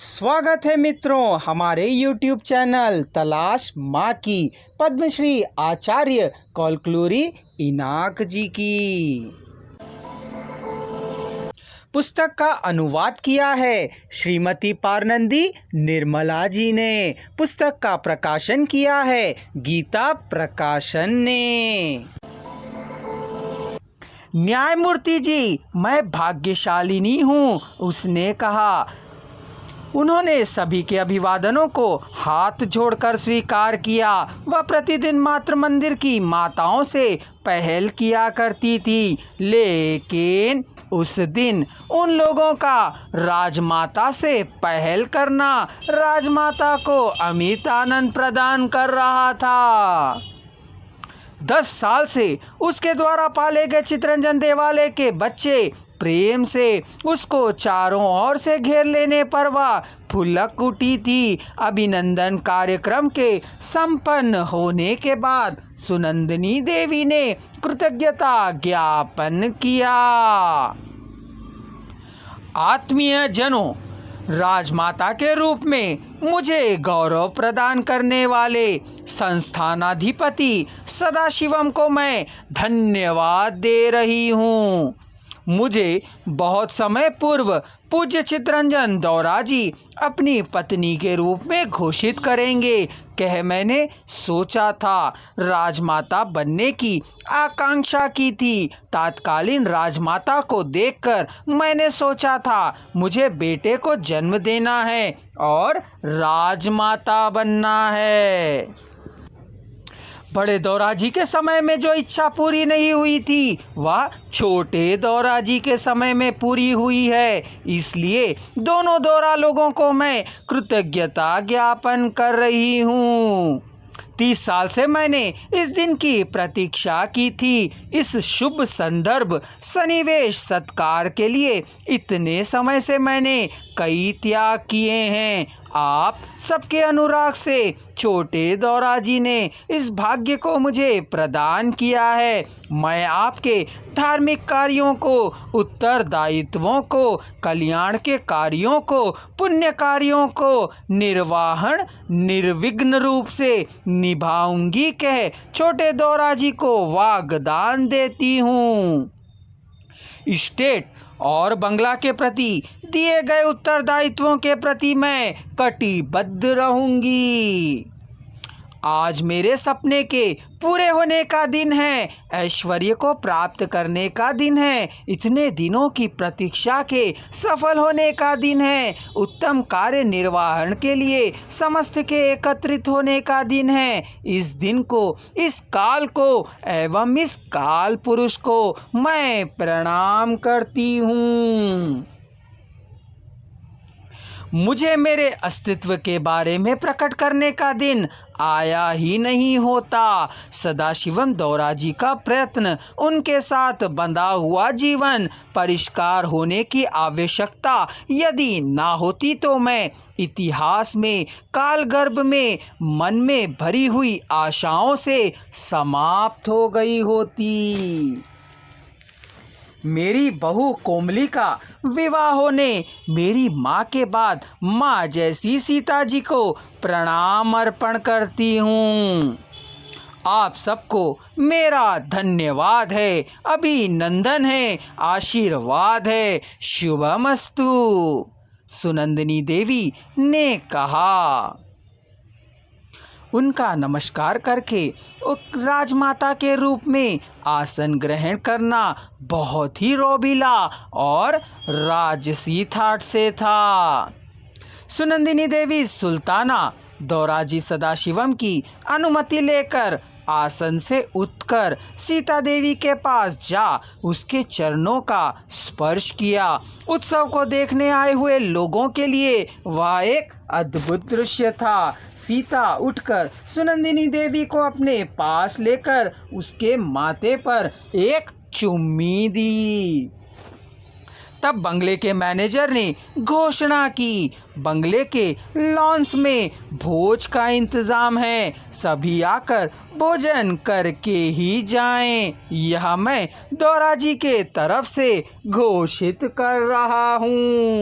स्वागत है मित्रों हमारे YouTube चैनल तलाश माँ की पद्मश्री आचार्य कौलक्लूरी इनाक जी की। पुस्तक का अनुवाद किया है श्रीमती पारनंदी निर्मला जी ने। पुस्तक का प्रकाशन किया है गीता प्रकाशन ने। न्यायमूर्ति जी, मैं भाग्यशालिनी हूँ, उसने कहा। उन्होंने सभी के अभिवादनों को हाथ जोड़कर स्वीकार किया। वह प्रतिदिन मातृ मंदिर की माताओं से पहल किया करती थी, लेकिन उस दिन उन लोगों का राजमाता से पहल करना राजमाता को अमित आनंद प्रदान कर रहा था। 10 साल से उसके द्वारा पाले गए चितरंजन देवालय के बच्चे प्रेम से उसको चारों ओर से घेर लेने पर वह फुलक उठी थी। अभिनंदन कार्यक्रम के संपन्न होने के बाद सुनंदिनी देवी ने कृतज्ञता ज्ञापन किया। आत्मीय जनों, राजमाता के रूप में मुझे गौरव प्रदान करने वाले संस्थानाधिपति सदाशिवम को मैं धन्यवाद दे रही हूँ। मुझे बहुत समय पूर्व पूज्य चितरंजन दौरा जी अपनी पत्नी के रूप में घोषित करेंगे कह मैंने सोचा था। राजमाता बनने की आकांक्षा की थी। तत्कालीन राजमाता को देखकर मैंने सोचा था मुझे बेटे को जन्म देना है और राजमाता बनना है। बड़े दौरा जी के समय में जो इच्छा पूरी नहीं हुई थी वह छोटे दौरा जी के समय में पूरी हुई है। इसलिए दोनों दौरा लोगों को मैं कृतज्ञता ज्ञापन कर रही हूँ। 30 साल से मैंने इस दिन की प्रतीक्षा की थी। इस शुभ संदर्भ सन्निवेश सत्कार के लिए इतने समय से मैंने कई त्याग किए हैं। आप सबके अनुराग से छोटे दौरा जी ने इस भाग्य को मुझे प्रदान किया है। मैं आपके धार्मिक कार्यों को, उत्तरदायित्वों को, कल्याण के कार्यों को, पुण्य कार्यों को निर्वाहन निर्विघ्न रूप से निभाऊंगी कह छोटे दौरा जी को वाग्दान देती हूँ। स्टेट और बंगला के प्रति दिए गए उत्तरदायित्वों के प्रति मैं कटिबद्ध रहूंगी। आज मेरे सपने के पूरे होने का दिन है, ऐश्वर्य को प्राप्त करने का दिन है, इतने दिनों की प्रतीक्षा के सफल होने का दिन है, उत्तम कार्य निर्वहन के लिए समस्त के एकत्रित होने का दिन है। इस दिन को, इस काल को एवं इस काल पुरुष को मैं प्रणाम करती हूँ। मुझे मेरे अस्तित्व के बारे में प्रकट करने का दिन आया ही नहीं होता। सदाशिवम दौरा जी का प्रयत्न, उनके साथ बंधा हुआ जीवन, परिष्कार होने की आवश्यकता यदि ना होती तो मैं इतिहास में, कालगर्भ में, मन में भरी हुई आशाओं से समाप्त हो गई होती। मेरी बहू कोमली का विवाह होने मेरी माँ के बाद माँ जैसी सीता जी को प्रणाम अर्पण करती हूँ। आप सबको मेरा धन्यवाद है, अभिनंदन है, आशीर्वाद है। शुभमस्तु। सुनंदिनी देवी ने कहा। उनका नमस्कार करके राजमाता के रूप में आसन ग्रहण करना बहुत ही रोबीला और राजसी ठाट से था। सुनंदिनी देवी सुल्ताना दौरा जी सदाशिवम की अनुमति लेकर आसन से उठकर सीता देवी के पास जा उसके चरणों का स्पर्श किया। उत्सव को देखने आए हुए लोगों के लिए वह एक अद्भुत दृश्य था। सीता उठकर सुनंदिनी देवी को अपने पास लेकर उसके माथे पर एक चुम्मी दी। तब बंगले के मैनेजर ने घोषणा की, बंगले के लॉन्स में भोज का इंतज़ाम है, सभी आकर भोजन करके ही जाएं। यह मैं दौरा जी के तरफ से घोषित कर रहा हूँ।